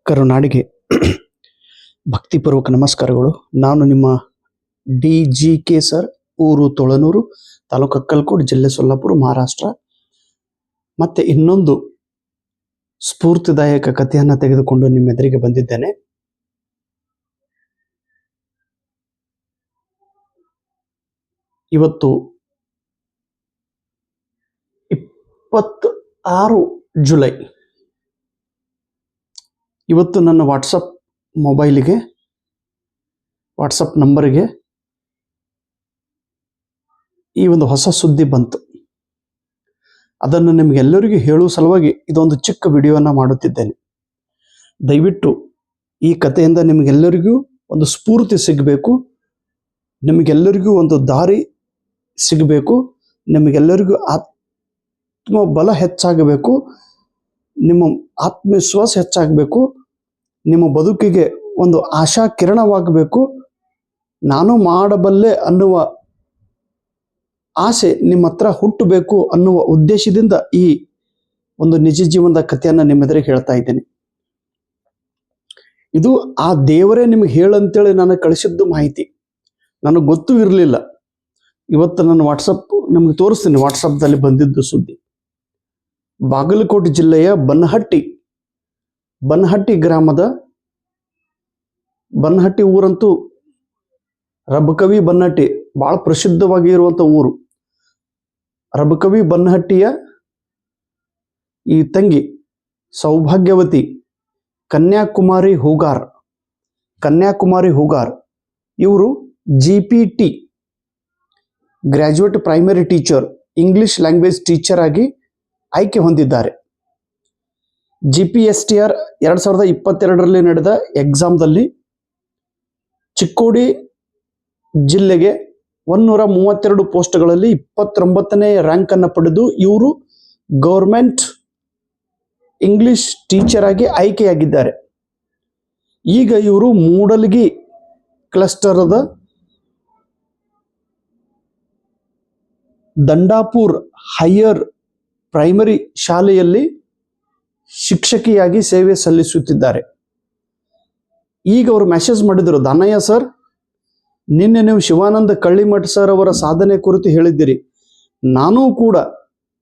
ಕರುನಾಡಿಗೆ ಭಕ್ತಿಪೂರ್ವಕ ನಮಸ್ಕಾರಗಳು. ನಾನು ನಿಮ್ಮ DGK ಸರ್, ಊರು ತೊಳನೂರು, ತಾಲೂಕು ಅಕ್ಕಲಕೋಟ್, ಜಿಲ್ಲೆ ಸೊಲ್ಲಾಪುರ, ಮಹಾರಾಷ್ಟ್ರ. ಮತ್ತೆ ಇನ್ನೊಂದು ಸ್ಫೂರ್ತಿದಾಯಕ ಕಥೆಯನ್ನು ತೆಗೆದುಕೊಂಡು ನಿಮ್ಮ ಎದುರಿಗೆ ಬಂದಿದ್ದೇನೆ. ಇವತ್ತು 26 ಜುಲೈ. ಇವತ್ತು ನನ್ನ ವಾಟ್ಸಪ್ ನಂಬರಿಗೆ ಈ ಒಂದು ಹೊಸ ಸುದ್ದಿ ಬಂತು. ಅದನ್ನು ನಿಮಗೆಲ್ಲರಿಗೂ ಹೇಳುವ ಸಲುವಾಗಿ ಇದೊಂದು ಚಿಕ್ಕ ವಿಡಿಯೋನ ಮಾಡುತ್ತಿದ್ದೇನೆ. ದಯವಿಟ್ಟು ಈ ಕಥೆಯಿಂದ ನಿಮಗೆಲ್ಲರಿಗೂ ಒಂದು ಸ್ಫೂರ್ತಿ ಸಿಗಬೇಕು, ನಿಮಗೆಲ್ಲರಿಗೂ ಒಂದು ದಾರಿ ಸಿಗಬೇಕು, ನಿಮಗೆಲ್ಲರಿಗೂ ಆತ್ಮಬಲ ಹೆಚ್ಚಾಗಬೇಕು, ನಿಮ್ಮ ಆತ್ಮವಿಶ್ವಾಸ ಹೆಚ್ಚಾಗಬೇಕು, ನಿಮ್ಮ ಬದುಕಿಗೆ ಒಂದು ಆಶಾ ಕಿರಣವಾಗಬೇಕು, ನಾನು ಮಾಡಬಲ್ಲೆ ಅನ್ನುವ ಆಸೆ ನಿಮ್ಮ ಹತ್ರ ಹುಟ್ಟಬೇಕು ಅನ್ನುವ ಉದ್ದೇಶದಿಂದ ಈ ಒಂದು ನಿಜ ಜೀವನದ ಕಥೆಯನ್ನು ನಿಮ್ಮ ಎದುರಿಗೆ ಹೇಳ್ತಾ ಇದ್ದೇನೆ. ಇದು ಆ ದೇವರೇ ನಿಮಗೆ ಹೇಳಂತೇಳಿ ನಾನು ಕಳಿಸಿದ್ದು ಮಾಹಿತಿ. ನನಗೆ ಗೊತ್ತೂ ಇರಲಿಲ್ಲ. ಇವತ್ತು ನಾನು ನಿಮಗೆ ತೋರಿಸ್ತೀನಿ. ವಾಟ್ಸಪ್ದಲ್ಲಿ ಬಂದಿದ್ದು ಸುದ್ದಿ. ಬಾಗಲಕೋಟೆ ಜಿಲ್ಲೆಯ ಬನ್ನಹಟ್ಟಿ ಗ್ರಾಮದ ಬನ್ನಹಟ್ಟಿ ಊರಂತೂ ರಬಕವಿ ಬನ್ನಹಟ್ಟಿ ಬಹಳ ಪ್ರಸಿದ್ಧವಾಗಿ ಇರುವಂತ ಊರು. ರಬಕವಿ ಬನ್ನಹಟ್ಟಿಯ ಈ ತಂಗಿ ಸೌಭಾಗ್ಯವತಿ ಕನ್ಯಾಕುಮಾರಿ ಹೂಗಾರ್ ಇವರು GPT graduate primary teacher, English language teacher ಆಗಿ ಆಯ್ಕೆ ಹೊಂದಿದ್ದಾರೆ. GPSTR 2022ರಲ್ಲಿ ನಡೆದ ಎಕ್ಸಾಮ್ದಲ್ಲಿ ಚಿಕ್ಕೋಡಿ ಜಿಲ್ಲೆಗೆ 132 ಪೋಸ್ಟ್ಗಳಲ್ಲಿ 29ನೇ ರ್ಯಾಂಕ್ ಅನ್ನು ಪಡೆದು ಇವರು ಗೌರ್ಮೆಂಟ್ ಇಂಗ್ಲಿಷ್ ಟೀಚರ್ ಆಗಿ ಆಯ್ಕೆಯಾಗಿದ್ದಾರೆ. ಈಗ ಇವರು ಮೂಡಲಗಿ ಕ್ಲಸ್ಟರದ ದಂಡಾಪುರ್ ಹೈಯರ್ ಪ್ರೈಮರಿ ಶಾಲೆಯಲ್ಲಿ ಶಿಕ್ಷಕಿಯಾಗಿ ಸೇವೆ ಸಲ್ಲಿಸುತ್ತಿದ್ದಾರೆ. ಈಗ ಅವರು ಮೆಸೇಜ್ ಮಾಡಿದರು, ದಾನಯ್ಯ ಸರ್, ನಿನ್ನೆ ನೀವು ಶಿವಾನಂದ ಕಳ್ಳಿಮಠ್ ಸರ್ ಅವರ ಸಾಧನೆ ಕುರಿತು ಹೇಳಿದ್ದೀರಿ. ನಾನೂ ಕೂಡ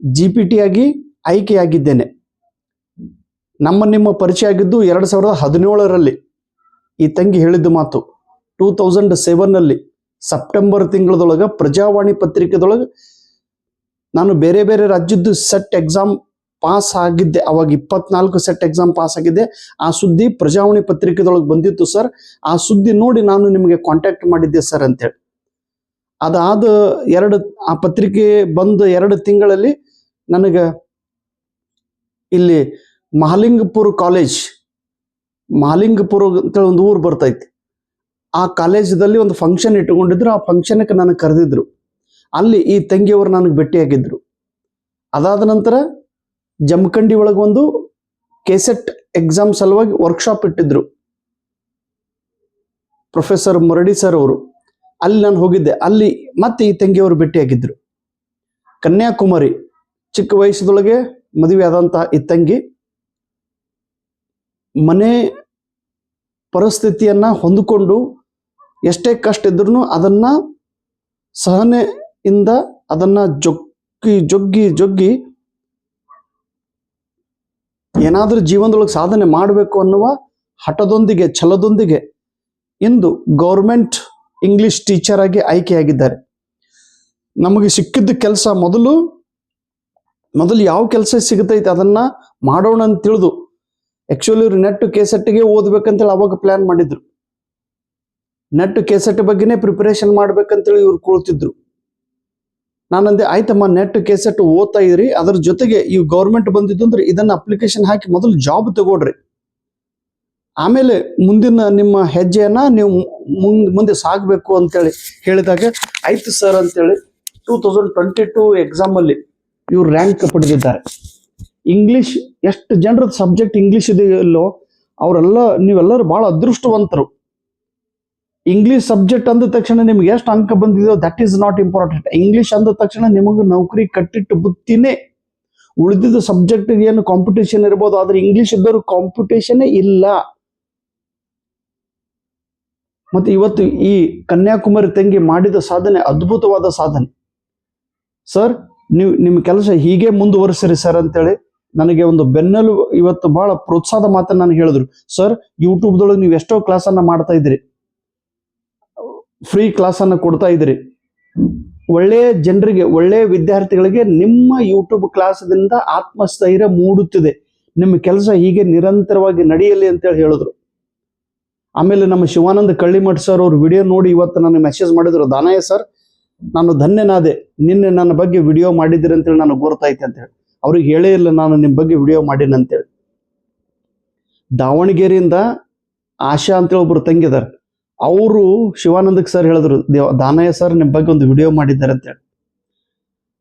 GPT ಆಗಿ ಆಯ್ಕೆಯಾಗಿದ್ದೇನೆ. ನಿಮ್ಮ ಪರಿಚಯ ಆಗಿದ್ದು 2017ರಲ್ಲಿ. ಈ ತಂಗಿ ಹೇಳಿದ್ದು ಮಾತು 2007ನಲ್ಲಿ ಸೆಪ್ಟೆಂಬರ್ ತಿಂಗಳದೊಳಗೆ ಪ್ರಜಾವಾಣಿ ಪತ್ರಿಕೆದೊಳಗೆ ನಾನು ಬೇರೆ ಬೇರೆ ರಾಜ್ಯದ್ದು ಸೆಟ್ ಎಕ್ಸಾಮ್ ಪಾಸ್ ಆಗಿದ್ದೆ. ಅವಾಗ 24 ಸೆಟ್ ಎಕ್ಸಾಮ್ ಪಾಸ್ ಆಗಿದ್ದೆ. ಆ ಸುದ್ದಿ ಪ್ರಜಾವಾಣಿ ಪತ್ರಿಕೆದೊಳಗೆ ಬಂದಿತ್ತು ಸರ್. ಆ ಸುದ್ದಿ ನೋಡಿ ನಾನು ನಿಮಗೆ ಕಾಂಟ್ಯಾಕ್ಟ್ ಮಾಡಿದ್ದೆ ಸರ್ ಅಂತೇಳಿ. ಅದಾದ ಆ ಪತ್ರಿಕೆ ಬಂದ 2 ತಿಂಗಳಲ್ಲಿ ನನಗೆ ಇಲ್ಲಿ ಮಹಾಲಿಂಗಪುರ ಅಂತೇಳಿ ಒಂದು ಊರು ಬರ್ತೈತಿ. ಆ ಕಾಲೇಜದಲ್ಲಿ ಒಂದು ಫಂಕ್ಷನ್ ಇಟ್ಟುಕೊಂಡಿದ್ರು. ಆ ಫಂಕ್ಷನ್ಗೆ ನನಗೆ ಕರೆದಿದ್ರು. ಅಲ್ಲಿ ಈ ತಂಗಿಯವರು ನನಗೆ ಭೇಟಿಯಾಗಿದ್ರು. ಅದಾದ ನಂತರ ಜಮಖಂಡಿ ಒಳಗೆ ಒಂದು ಕೆಸೆಟ್ ಎಕ್ಸಾಮ್ ಸಲುವಾಗಿ ವರ್ಕ್ಶಾಪ್ ಇಟ್ಟಿದ್ರು ಪ್ರೊಫೆಸರ್ ಮುರಡಿ ಸರ್ ಅವರು. ಅಲ್ಲಿ ನಾನು ಹೋಗಿದ್ದೆ. ಅಲ್ಲಿ ಮತ್ತೆ ಈ ತಂಗಿಯವರು ಭೇಟಿಯಾಗಿದ್ರು. ಕನ್ಯಾಕುಮಾರಿ, ಚಿಕ್ಕ ವಯಸ್ಸದೊಳಗೆ ಮದುವೆ ಆದಂತ ಈ ತಂಗಿ ಮನೆ ಪರಿಸ್ಥಿತಿಯನ್ನ ಹೊಂದಿಕೊಂಡು ಎಷ್ಟೇ ಕಷ್ಟ ಇದ್ರೂ ಅದನ್ನ ಸಹನೆಯಿಂದ ಅದನ್ನ ಜೊಗ್ಗಿ ಏನಾದ್ರೂ ಜೀವನದೊಳಗೆ ಸಾಧನೆ ಮಾಡಬೇಕು ಅನ್ನುವ ಹಠದೊಂದಿಗೆ, ಛಲದೊಂದಿಗೆ ಇಂದು ಗೌರ್ಮೆಂಟ್ ಇಂಗ್ಲಿಷ್ ಟೀಚರ್ ಆಗಿ ಆಯ್ಕೆಯಾಗಿದ್ದಾರೆ. ನಮಗೆ ಸಿಕ್ಕಿದ್ದ ಕೆಲಸ ಮೊದಲು ಯಾವ ಕೆಲಸ ಸಿಗುತ್ತೈತೆ ಅದನ್ನ ಮಾಡೋಣ ಅಂತ ತಿಳಿದು ಆಕ್ಚುಲಿ ಇವರು ನೆಟ್ ಕೆಸೆಟ್ಗೆ ಓದ್ಬೇಕಂತೇಳಿ ಅವಾಗ ಪ್ಲಾನ್ ಮಾಡಿದ್ರು. ನೆಟ್ ಕೆಸೆಟ್ ಬಗ್ಗೆನೇ ಪ್ರಿಪರೇಷನ್ ಮಾಡ್ಬೇಕಂತೇಳಿ ಇವ್ರು ಕೂಳ್ತಿದ್ರು. ನಾನಂದೆ, ಆಯ್ತಮ್ಮ, ನೆಟ್ ಕೆಸೆಟ್ ಓದ್ತಾ ಇದ್ರಿ, ಅದ್ರ ಜೊತೆಗೆ ಈ ಗೌರ್ಮೆಂಟ್ ಬಂದಿದ್ದು ಅಂದ್ರೆ ಇದನ್ನ ಅಪ್ಲಿಕೇಶನ್ ಹಾಕಿ ಮೊದಲು ಜಾಬ್ ತಗೊಳ್ರಿ, ಆಮೇಲೆ ಮುಂದಿನ ನಿಮ್ಮ ಹೆಜ್ಜೆಯನ್ನ ನೀವು ಮುಂದೆ ಸಾಗಬೇಕು ಅಂತೇಳಿ ಹೇಳಿದಾಗ ಆಯ್ತು ಸರ್ ಅಂತೇಳಿ 2022 ಎಕ್ಸಾಮ್ ಅಲ್ಲಿ ಇವ್ರು ರ್ಯಾಂಕ್ ಪಡೆದಿದ್ದಾರೆ. ಇಂಗ್ಲಿಷ್ ಎಷ್ಟು ಜನರದ ಸಬ್ಜೆಕ್ಟ್ ಇಂಗ್ಲಿಷ್ ಇದೆಯಲ್ಲೋ ನೀವೆಲ್ಲರೂ ಬಹಳ ಅದೃಷ್ಟವಂತರು. ಇಂಗ್ಲಿಷ್ ಸಬ್ಜೆಕ್ಟ್ ಅಂದ ತಕ್ಷಣ ನಿಮ್ಗೆ ಎಷ್ಟು ಅಂಕ ಬಂದಿದೆಯೋ that is not important. English ಅಂದ ತಕ್ಷಣ ನಿಮಗೆ ನೌಕರಿ ಕಟ್ಟಿಟ್ಟು ಬುತ್ತಿನೇ. ಉಳಿದಿದ್ದ ಸಬ್ಜೆಕ್ಟ್ ಏನು ಕಾಂಪಿಟೇಷನ್ ಇರ್ಬೋದು, ಆದ್ರೆ ಇಂಗ್ಲಿಷ್ ಇದ್ದವರು ಕಾಂಪಿಟೇಷನ್ ಇಲ್ಲ. ಮತ್ತೆ ಇವತ್ತು ಈ ಕನ್ಯಾಕುಮಾರಿ ತಂಗಿ ಮಾಡಿದ ಸಾಧನೆ ಅದ್ಭುತವಾದ ಸಾಧನೆ. ಸರ್, ನಿಮ್ಮ ಕೆಲಸ ಹೀಗೆ ಮುಂದುವರಿಸಿರಿ ಸರ್ ಅಂತೇಳಿ ನನಗೆ ಒಂದು ಬೆನ್ನೆಲು ಇವತ್ತು ಬಹಳ ಪ್ರೋತ್ಸಾಹದ ಮಾತನ್ನ ನನಗೆ ಹೇಳಿದ್ರು. ಸರ್, ಯೂಟ್ಯೂಬ್ದೊಳಗೆ ನೀವು ಎಷ್ಟೋ ಕ್ಲಾಸನ್ನ ಮಾಡ್ತಾ ಇದ್ರಿ, ಫ್ರೀ ಕ್ಲಾಸನ್ನು ಕೊಡ್ತಾ ಇದ್ರಿ. ಒಳ್ಳೆಯ ಜನರಿಗೆ, ಒಳ್ಳೆಯ ವಿದ್ಯಾರ್ಥಿಗಳಿಗೆ ನಿಮ್ಮ ಯೂಟ್ಯೂಬ್ ಕ್ಲಾಸ್ದಿಂದ ಆತ್ಮಸ್ಥೈರ್ಯ ಮೂಡುತ್ತಿದೆ. ನಿಮ್ಮ ಕೆಲಸ ಹೀಗೆ ನಿರಂತರವಾಗಿ ನಡೆಯಲಿ ಅಂತೇಳಿ ಹೇಳಿದ್ರು. ಆಮೇಲೆ ನಮ್ಮ ಶಿವಾನಂದ ಕಳ್ಳಿಮಠ್ ಸರ್ ಅವ್ರ ವಿಡಿಯೋ ನೋಡಿ ಇವತ್ತು ನನಗೆ ಮೆಸೇಜ್ ಮಾಡಿದ್ರು, ದಾನಯ್ಯ ಸರ್, ನಾನು ಧನ್ಯನಾದೆ, ನಿನ್ನೆ ನನ್ನ ಬಗ್ಗೆ ವಿಡಿಯೋ ಮಾಡಿದ್ದೀರಿ ಅಂತೇಳಿ ನನಗೆ ಗೊತ್ತಾಯ್ತು ಅಂತೇಳಿ. ಅವ್ರಿಗೆ ಹೇಳೇ ಇಲ್ಲ ನಾನು ನಿಮ್ಮ ಬಗ್ಗೆ ವಿಡಿಯೋ ಮಾಡೀನಿ ಅಂತೇಳಿ. ದಾವಣಗೆರೆಯಿಂದ ಆಶಾ ಅಂತೇಳಿ ಒಬ್ರು ತಂಗಿದಾರೆ, ಅವರು ಶಿವಾನಂದಕ್ಕೆ ಸರ್ ಹೇಳಿದ್ರು, ದಾನಯ್ಯ ಸರ್ ನಿಮ್ಮ ಬಗ್ಗೆ ಒಂದು ವಿಡಿಯೋ ಮಾಡಿದ್ದಾರೆ ಅಂತೇಳಿ.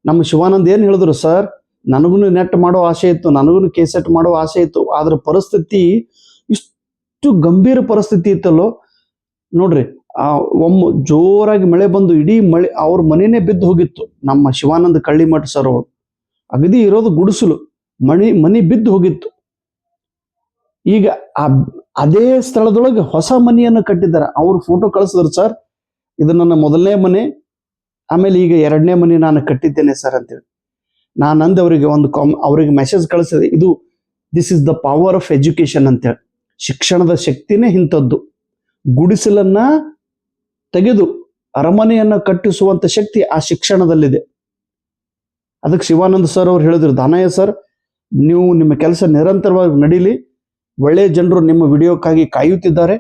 ನಮ್ಮ ಶಿವಾನಂದ್ ಏನು ಹೇಳಿದ್ರು, ಸರ್ ನನಗೂ ನೆಟ್ ಮಾಡೋ ಆಸೆ ಇತ್ತು, ನನಗೂ ಕೇಸೆಟ್ ಮಾಡೋ ಆಸೆ ಇತ್ತು, ಆದ್ರೆ ಪರಿಸ್ಥಿತಿ ಇಷ್ಟು ಗಂಭೀರ ಪರಿಸ್ಥಿತಿ ಇತ್ತಲ್ಲೋ ನೋಡ್ರಿ. ಜೋರಾಗಿ ಮಳೆ ಬಂದು ಇಡೀ ಮಳೆ ಅವ್ರ ಮನೆನೇ ಬಿದ್ದು ಹೋಗಿತ್ತು. ನಮ್ಮ ಶಿವಾನಂದ ಕಳ್ಳಿಮಠ್ ಸರ್ ಅವರು ಅಗದಿ ಇರೋದು ಗುಡಿಸಲು, ಮನಿ ಬಿದ್ದು ಹೋಗಿತ್ತು. ಈಗ ಅದೇ ಸ್ಥಳದೊಳಗೆ ಹೊಸ ಮನೆಯನ್ನು ಕಟ್ಟಿದ್ದಾರೆ. ಅವ್ರು ಫೋಟೋ ಕಳಿಸಿದ್ರು, ಸರ್ ಇದು ನನ್ನ ಮೊದಲನೇ ಮನೆ, ಆಮೇಲೆ ಈಗ 2ನೇ ಮನೆ ನಾನು ಕಟ್ಟಿದ್ದೇನೆ ಸರ್ ಅಂತೇಳಿ. ನಾನು ಅಂದೆ ಅವ್ರಿಗೆ ಮೆಸೇಜ್ ಕಳಿಸಿದೆ, this is the power of education ಅಂತೇಳಿ. ಶಿಕ್ಷಣದ ಶಕ್ತಿನೇ ಇಂಥದ್ದು. ಗುಡಿಸಲನ್ನ ತೆಗೆದು ಅರಮನೆಯನ್ನ ಕಟ್ಟಿಸುವಂತ ಶಕ್ತಿ ಆ ಶಿಕ್ಷಣದಲ್ಲಿದೆ. ಅದಕ್ಕೆ ಶಿವಾನಂದ ಸರ್ ಅವ್ರು ಹೇಳಿದ್ರು, ದಾನಯ್ಯ ಸರ್ ನೀವು ನಿಮ್ಮ ಕೆಲಸ ನಿರಂತರವಾಗಿ ನಡೀಲಿ, ಒಳ್ಳೆಯ ಜನರು ನಿಮ್ಮ ವಿಡಿಯೋಕ್ಕಾಗಿ ಕಾಯುತ್ತಿದ್ದಾರೆ.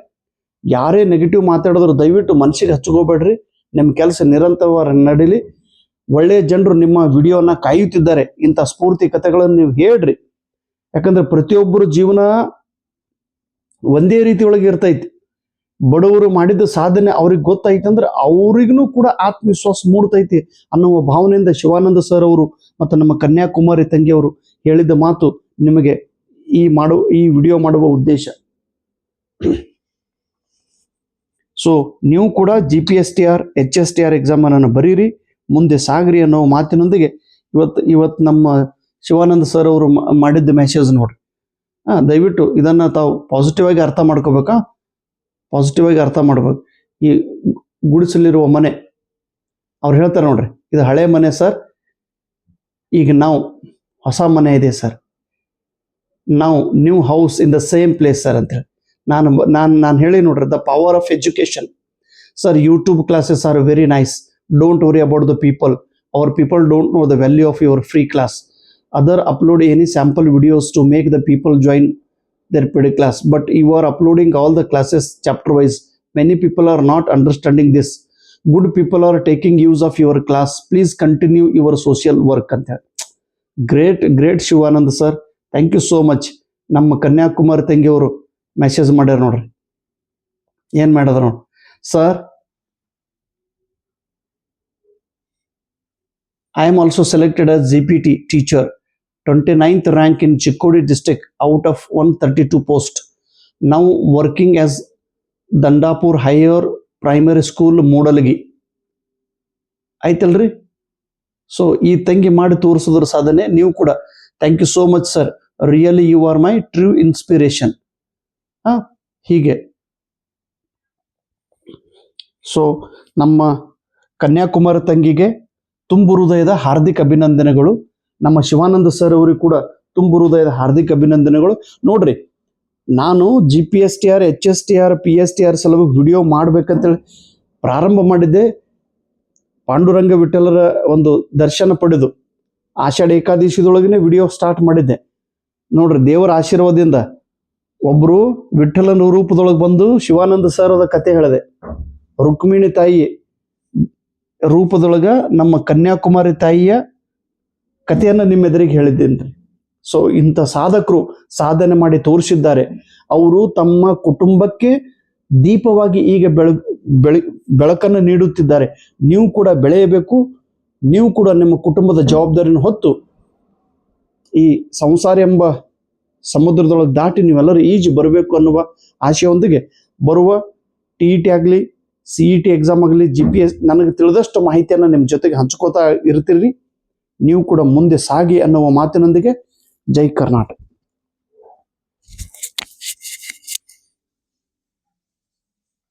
ಯಾರೇ ನೆಗೆಟಿವ್ ಮಾತಾಡಿದ್ರು ದಯವಿಟ್ಟು ಮನಸ್ಸಿಗೆ ಹಚ್ಕೋಬೇಡ್ರಿ, ನಿಮ್ಮ ಕೆಲಸ ನಿರಂತರವಾಗಿ ನಡೀಲಿ. ಒಳ್ಳೆಯ ಜನರು ನಿಮ್ಮ ವಿಡಿಯೋನ ಕಾಯುತ್ತಿದ್ದಾರೆ. ಇಂಥ ಸ್ಫೂರ್ತಿ ಕಥೆಗಳನ್ನು ನೀವು ಹೇಳ್ರಿ. ಯಾಕಂದ್ರೆ ಪ್ರತಿಯೊಬ್ಬರು ಜೀವನ ಒಂದೇ ರೀತಿ ಒಳಗೆ ಇರ್ತೈತಿ. ಬಡವರು ಮಾಡಿದ ಸಾಧನೆ ಅವ್ರಿಗೆ ಗೊತ್ತಾಯ್ತಂದ್ರೆ ಅವ್ರಿಗೂ ಕೂಡ ಆತ್ಮವಿಶ್ವಾಸ ಮೂಡ್ತೈತಿ ಅನ್ನುವ ಭಾವನೆಯಿಂದ ಶಿವಾನಂದ ಸರ್ ಅವರು ಮತ್ತು ನಮ್ಮ ಕನ್ಯಾಕುಮಾರಿ ತಂಗಿಯವರು ಹೇಳಿದ ಮಾತು ನಿಮಗೆ ಈ ವಿಡಿಯೋ ಮಾಡುವ ಉದ್ದೇಶ. ಸೊ ನೀವು ಕೂಡ GPSTR HSTR ಎಕ್ಸಾಮ್ ಅನ್ನು ಬರೀರಿ, ಮುಂದೆ ಸಾಗ್ರಿ ಅನ್ನೋ ಮಾತಿನೊಂದಿಗೆ ಇವತ್ತು ನಮ್ಮ ಶಿವಾನಂದ ಸರ್ ಅವರು ಮಾಡಿದ್ದ ಮೆಸೇಜ್ ನೋಡ್ರಿ. ದಯವಿಟ್ಟು ಇದನ್ನ ತಾವು ಪಾಸಿಟಿವ್ ಆಗಿ ಅರ್ಥ ಮಾಡ್ಕೋಬೇಕಾ, ಪಾಸಿಟಿವ್ ಆಗಿ ಅರ್ಥ ಮಾಡ್ಬೇಕು. ಈ ಗುಡಿಸಲಿರುವ ಮನೆ ಅವ್ರು ಹೇಳ್ತಾರೆ ನೋಡ್ರಿ, ಇದು ಹಳೆ ಮನೆ ಸರ್, ಈಗ ನಾವು ಹೊಸ ಮನೆ ಇದೆ ಸರ್, ನಾವು new house in the same place sir ಅಂತೇಳಿ. ನಾನು ಹೇಳಿ ನೋಡ್ರಿ, the power of education. Sir, YouTube classes are very nice, don't worry about the people, hour people don't know the value of your free class. Other upload any sample videos to make the people join their paid class, but you are uploading all the classes chapter wise. Many people are not understanding this. Good people are taking use of your class. Please continue your social work ಅಂತ. Great Shivanand sir, thank you so much. ನಮ್ಮ ಕನ್ಯಾಕುಮಾರಿ ತಂಗಿಯವರು message ಮಾಡ್ಯಾರ ನೋಡ್ರಿ, ಏನ್ ಮಾಡಿದ್ರು ನೋಡಿ. Sir, I am also selected as GPT teacher, 29th rank in Chikkodi district out of 132 post. Now working as Dandapur Higher Primary School, Moodalagi. ಆಯ್ತಲ್ರಿ. So ಈ ತಂಗಿ ಮಾಡಿ ತೋರಿಸಿದ್ರ ಸಾಧನೆ. ನೀವು ಕೂಡ thank you so much sir, really you are my true inspiration. ಹೀಗೆ so ನಮ್ಮ ಕನ್ಯಾಕುಮಾರಿ ತಂಗಿಗೆ ತುಂಬು ಹೃದಯದ ಹಾರ್ದಿಕ ಅಭಿನಂದನೆಗಳು. ನಮ್ಮ ಶಿವಾನಂದ ಸರ್ ಅವರಿಗೆ ಕೂಡ ತುಂಬು ಹೃದಯದ ಹಾರ್ದಿಕ ಅಭಿನಂದನೆಗಳು. ನೋಡ್ರಿ, ನಾನು GPSTR HSTR PSTR ಸಲುವಾಗಿ ವಿಡಿಯೋ ಮಾಡ್ಬೇಕಂತೇಳಿ ಪ್ರಾರಂಭ ಮಾಡಿದ್ದೆ. ಪಾಂಡುರಂಗ ವಿಠಲರ ಒಂದು ದರ್ಶನ ಪಡೆದು ಆಷಾಢ ಏಕಾದಶಿದೊಳಗನೆ ವಿಡಿಯೋ ಸ್ಟಾರ್ಟ್ ಮಾಡಿದ್ದೆ. ನೋಡ್ರಿ, ದೇವರ ಆಶೀರ್ವಾದದಿಂದ ಒಬ್ರು ವಿಠಲನ ರೂಪದೊಳಗೆ ಬಂದು ಶಿವಾನಂದ ಸರ್ ಅದ ಕತೆ ಹೇಳಿದೆ. ರುಕ್ಮಿಣಿ ತಾಯಿ ರೂಪದೊಳಗ ನಮ್ಮ ಕನ್ಯಾಕುಮಾರಿ ತಾಯಿಯ ಕಥೆಯನ್ನು ನಿಮ್ಮ ಎದುರಿಗೆ ಹೇಳಿದ್ದೇನೆ. ಸೊ ಇಂಥ ಸಾಧಕರು ಸಾಧನೆ ಮಾಡಿ ತೋರಿಸಿದ್ದಾರೆ. ಅವರು ತಮ್ಮ ಕುಟುಂಬಕ್ಕೆ ದೀಪವಾಗಿ ಈಗ ಬೆಳಕನ್ನು ನೀಡುತ್ತಿದ್ದಾರೆ. ನೀವು ಕೂಡ ಬೆಳೆಯಬೇಕು. ನೀವು ಕೂಡ ನಿಮ್ಮ ಕುಟುಂಬದ ಜವಾಬ್ದಾರಿಯನ್ನು ಹೊತ್ತು ಈ ಸಂಸಾರ ಎಂಬ ಸಮುದ್ರದೊಳಗೆ ದಾಟಿ ನೀವೆಲ್ಲರೂ ಈಜು ಬರಬೇಕು ಅನ್ನುವ ಆಶೆಯೊಂದಿಗೆ ಬರುವ TET ಆಗಲಿ CET ಎಕ್ಸಾಮ್ ಆಗಲಿ GPS ನನಗೆ ತಿಳಿದಷ್ಟು ಮಾಹಿತಿಯನ್ನು ನಿಮ್ಮ ಜೊತೆಗೆ ಹಂಚ್ಕೋತಾ ಇರ್ತೀರಿ. ನೀವು ಕೂಡ ಮುಂದೆ ಸಾಗಿ ಅನ್ನುವ ಮಾತಿನೊಂದಿಗೆ ಜೈ ಕರ್ನಾಟಕ.